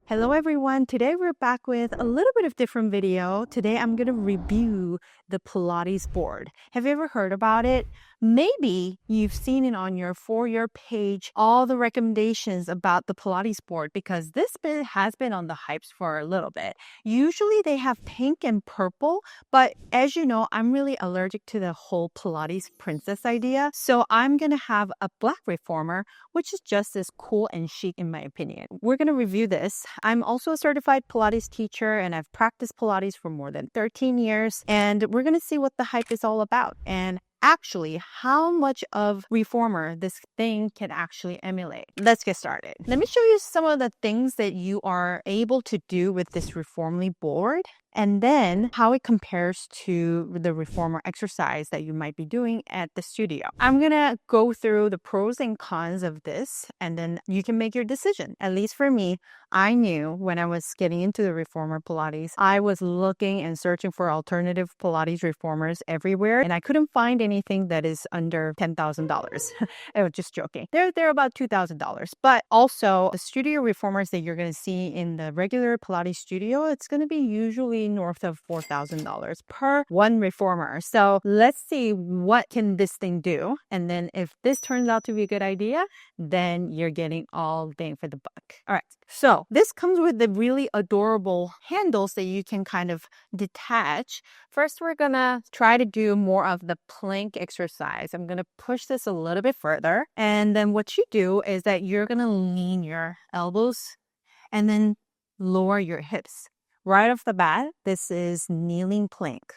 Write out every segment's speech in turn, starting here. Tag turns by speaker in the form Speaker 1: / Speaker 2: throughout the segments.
Speaker 1: Hello everyone, today we're back with a little bit of different video. Today I'm going to review the Pilates board. Have you ever heard about it? Maybe you've seen it on your For Your page, all the recommendations about the Pilates board because this has been on the hypes for a little bit. Usually they have pink and purple, but as you know, I'm really allergic to the whole Pilates princess idea. So I'm going to have a black reformer, which is just as cool and chic in my opinion. We're going to review this. I'm also a certified Pilates teacher and I've practiced Pilates for more than 13 years. And we're going to see what the hype is all about and actually how much of reformer this thing can actually emulate. Let's get started. Let me show you some of the things that you are able to do with this Reformly board, and then how it compares to the reformer exercise that you might be doing at the studio. I'm gonna go through the pros and cons of this, and then you can make your decision. At least for me, I knew when I was getting into the reformer Pilates, I was looking and searching for alternative Pilates reformers everywhere, and I couldn't find anything that is under $10,000. I was just joking. They're about $2,000. But also the studio reformers that you're gonna see in the regular Pilates studio, it's gonna be usually north of $4,000 per one reformer. So let's see what can this thing do. And then if this turns out to be a good idea, then you're getting all bang for the buck. All right. So this comes with the really adorable handles that you can kind of detach. First, we're gonna try to do more of the plank exercise. I'm gonna push this a little bit further. And then what you do is that you're gonna lean your elbows and then lower your hips. Right off the bat, this is kneeling plank.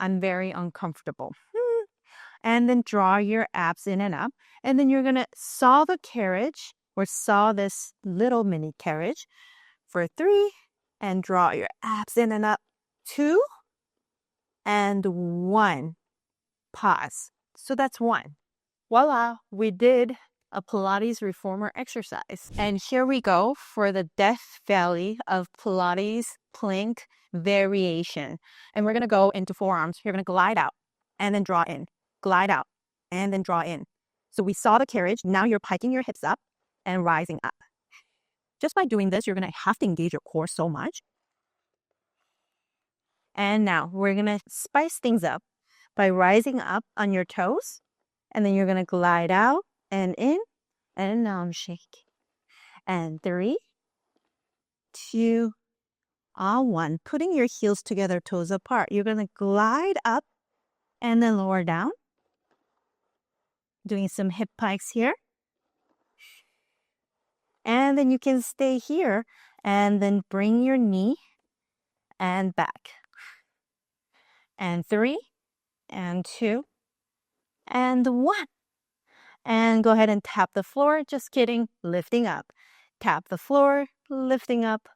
Speaker 1: I'm very uncomfortable. And then draw your abs in and up. And then you're going to saw the carriage or saw this little mini carriage for 3 and draw your abs in and up. 2 and 1. Pause. So that's 1. Voila, we did a Pilates reformer exercise. And here we go for the Death Valley of Pilates plank variation. And we're going to go into forearms. You're going to glide out and then draw in. Glide out and then draw in. So we saw the carriage. Now you're piking your hips up and rising up. Just by doing this, you're going to have to engage your core so much. And now we're going to spice things up by rising up on your toes. And then you're going to glide out and in. And now I'm shaking. And 3, 2, 1. Putting your heels together, toes apart. You're going to glide up and then lower down. Doing some hip pikes here. And then you can stay here and then bring your knee and back. And 3, and 2, and 1. And go ahead and tap the floor. Just kidding. Lifting up. Tap the floor, lifting up.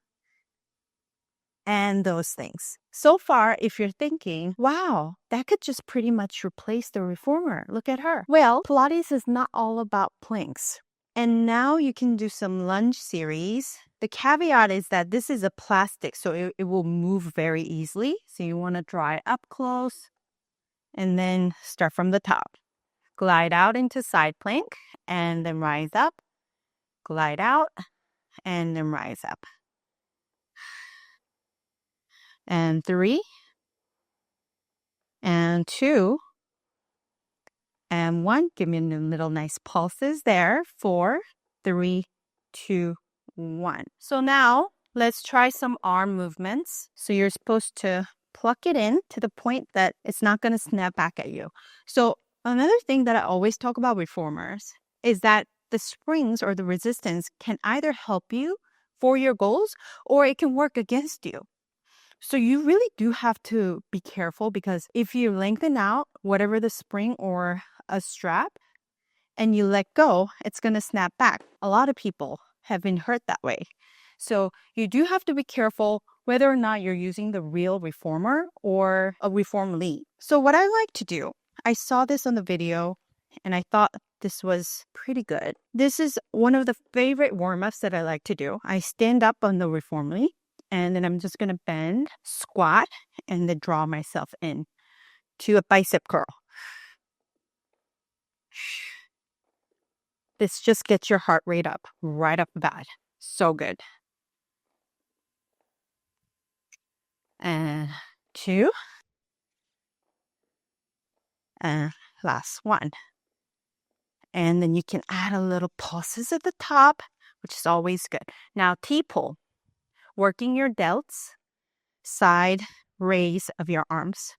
Speaker 1: And those things. So far, if you're thinking, wow, that could just pretty much replace the reformer. Look at her. Well, Pilates is not all about planks. And now you can do some lunge series. The caveat is that this is a plastic, so it will move very easily. So you want to draw it up close and then start from the top. Glide out into side plank and then rise up. Glide out and then rise up. And 3, and 2, and 1. Give me little nice pulses there. 4, 3, 2, 1. So now let's try some arm movements. So you're supposed to pluck it in to the point that it's not going to snap back at you. So another thing that I always talk about reformers is that the springs or the resistance can either help you for your goals or it can work against you. So you really do have to be careful because if you lengthen out whatever the spring or a strap and you let go, it's going to snap back. A lot of people have been hurt that way. So you do have to be careful whether or not you're using the real reformer or a Reformly. So what I like to do, I saw this on the video and I thought this was pretty good. This is one of the favorite warm-ups that I like to do. I stand up on the Reformly. And then I'm just going to bend, squat, and then draw myself in to a bicep curl. This just gets your heart rate up right off the bat. So good. and 2, and last 1. And then you can add a little pulses at the top, which is always good. Now, T-pull, working your delts, side raise of your arms.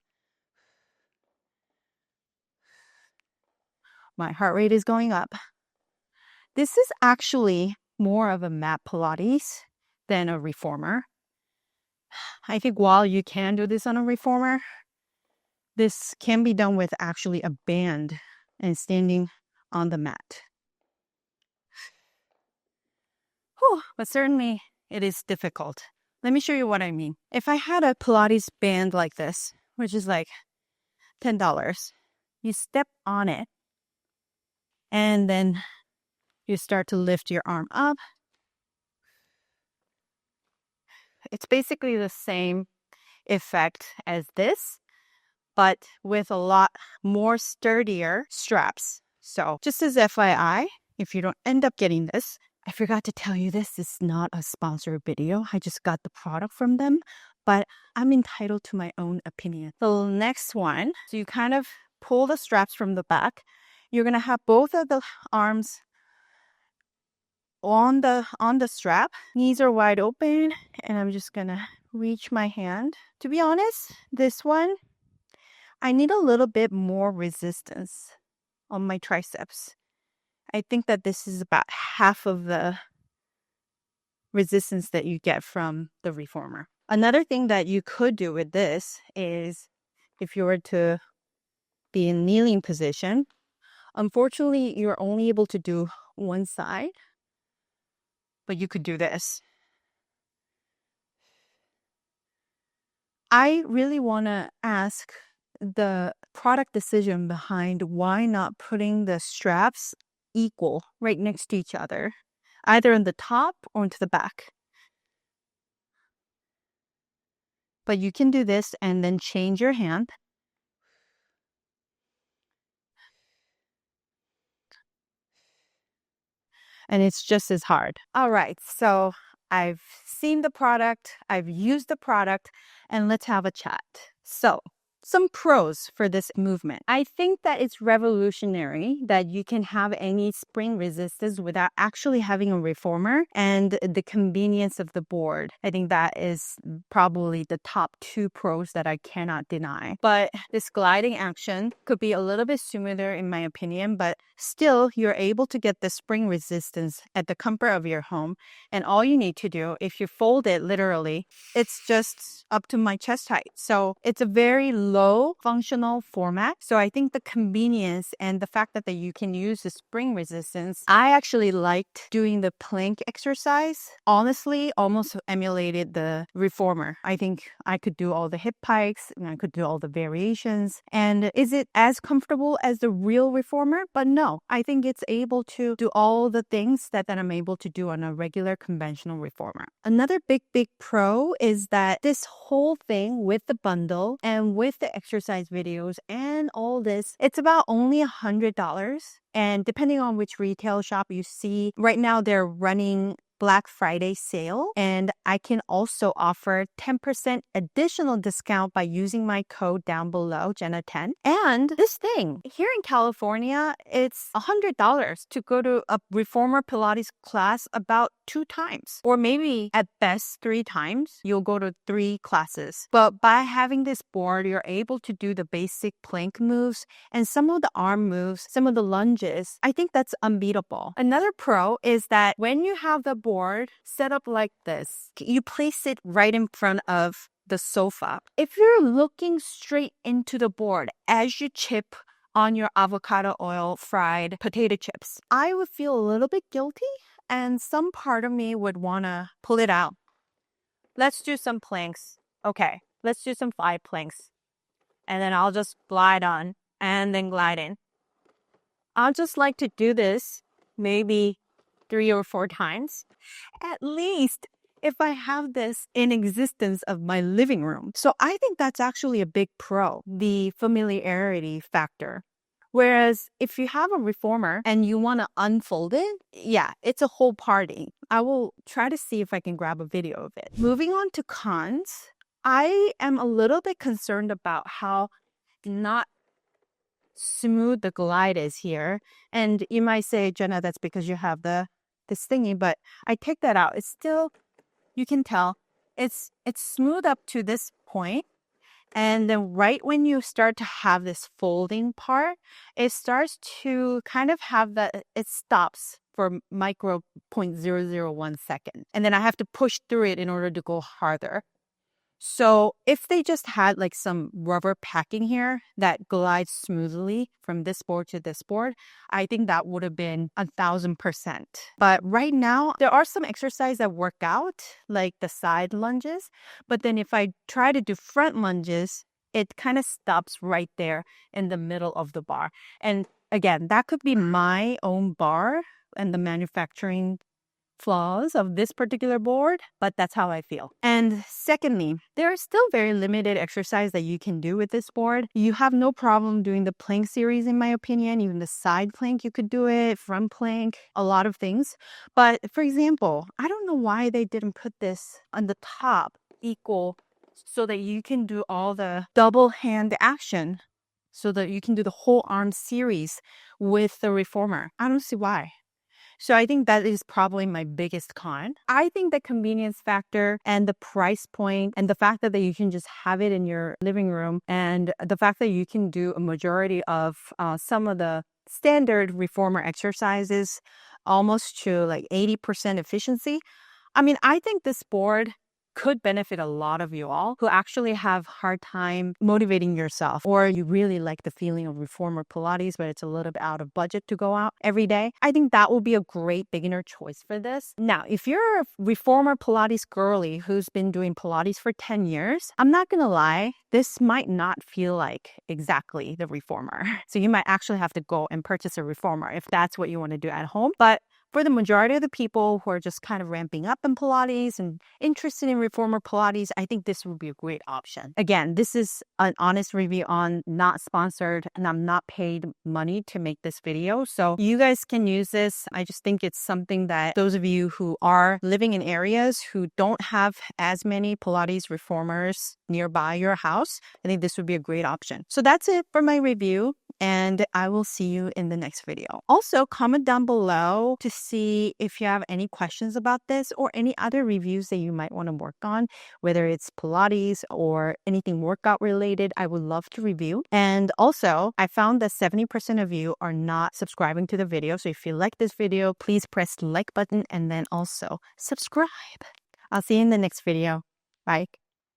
Speaker 1: My heart rate is going up. This is actually more of a mat Pilates than a reformer. I think while you can do this on a reformer, this can be done with actually a band and standing on the mat. Whew, but certainly it is difficult. Let me show you what I mean. If I had a Pilates band like this, which is like $10, you step on it and then you start to lift your arm up. It's basically the same effect as this, but with a lot more sturdier straps. So just as FYI, if you don't end up getting this, I forgot to tell you this is not a sponsored video. I just got the product from them, but I'm entitled to my own opinion. The next one, so you kind of pull the straps from the back. You're going to have both of the arms on the strap. Knees are wide open, and I'm just going to reach my hand. To be honest, this one, I need a little bit more resistance on my triceps. I think that this is about half of the resistance that you get from the reformer. Another thing that you could do with this is if you were to be in kneeling position, unfortunately, you're only able to do one side, but you could do this. I really want to ask the product decision behind why not putting the straps equal right next to each other, either on the top or into the back. But you can do this and then change your hand. And it's just as hard. All right, so I've seen the product, I've used the product, and let's have a chat. So, some pros for this movement. I think that it's revolutionary that you can have any spring resistance without actually having a reformer, and the convenience of the board. I think that is probably the top 2 pros that I cannot deny. But this gliding action could be a little bit similar in my opinion, but still you're able to get the spring resistance at the comfort of your home. And all you need to do, if you fold it literally, it's just up to my chest height. So it's a very low functional format. So I think the convenience and the fact that you can use the spring resistance, I actually liked doing the plank exercise. Honestly, almost emulated the reformer. I think I could do all the hip hikes and I could do all the variations. And is it as comfortable as the real reformer? But no, I think it's able to do all the things that I'm able to do on a regular conventional reformer. Another big pro is that this whole thing with the bundle and with the exercise videos and all this, it's about only $100. And depending on which retail shop you see, right now they're running Black Friday sale, and I can also offer 10% additional discount by using my code down below, Jenna10. And this thing, here in California, it's $100 to go to a reformer Pilates class about 2 times, or maybe at best 3 times. You'll go to 3 classes. But by having this board, you're able to do the basic plank moves and some of the arm moves, some of the lunges. I think that's unbeatable. Another pro is that when you have the board set up like this, you place it right in front of the sofa. If you're looking straight into the board as you chip on your avocado oil fried potato chips, I would feel a little bit guilty, and some part of me would want to pull it out. Let's do some planks. Okay, let's do some 5 planks. And then I'll just glide on and then glide in. I'll just like to do this maybe 3 or 4 times, at least if I have this in existence of my living room. So I think that's actually a big pro, the familiarity factor. Whereas if you have a reformer and you want to unfold it, yeah, it's a whole party. I will try to see if I can grab a video of it. Moving on to cons, I am a little bit concerned about how not smooth the glide is here. And you might say, Jenna, that's because you have this thingy, but I take that out. It's still, you can tell, it's smooth up to this point. And then right when you start to have this folding part, it starts to kind of have that, it stops for micro 0.001 second. And then I have to push through it in order to go harder. So if they just had like some rubber packing here that glides smoothly from this board to this board, I think that would have been 1,000%. But right now, there are some exercises that work out, like the side lunges. But then if I try to do front lunges, it kind of stops right there in the middle of the bar. And again, that could be my own bar and the manufacturing flaws of this particular board, but that's how I feel. And secondly, there are still very limited exercise that you can do with this board. You have no problem doing the plank series, in my opinion. Even the side plank, you could do it, front plank, a lot of things. But for example, I don't know why they didn't put this on the top equal so that you can do all the double hand action, so that you can do the whole arm series with the reformer. I don't see why. So I think that is probably my biggest con. I think the convenience factor and the price point and the fact that you can just have it in your living room and the fact that you can do a majority of some of the standard reformer exercises almost to like 80% efficiency. I mean, I think this board could benefit a lot of you all who actually have hard time motivating yourself, or you really like the feeling of reformer Pilates, but it's a little bit out of budget to go out every day. I think that will be a great beginner choice for this. Now, if you're a reformer Pilates girly who's been doing Pilates for 10 years, I'm not gonna lie, this might not feel like exactly the reformer. So you might actually have to go and purchase a reformer if that's what you want to do at home. But for the majority of the people who are just kind of ramping up in Pilates and interested in reformer Pilates, I think this would be a great option. Again, this is an honest review on, not sponsored, and I'm not paid money to make this video. So you guys can use this. I just think it's something that those of you who are living in areas who don't have as many Pilates reformers nearby your house, I think this would be a great option. So that's it for my review, and I will see you in the next video. Also, comment down below to see if you have any questions about this or any other reviews that you might want to work on, whether it's Pilates or anything workout related. I would love to review. And also, I found that 70% of you are not subscribing to the video. So if you like this video, please press the like button and then also subscribe. I'll see you in the next video. Bye.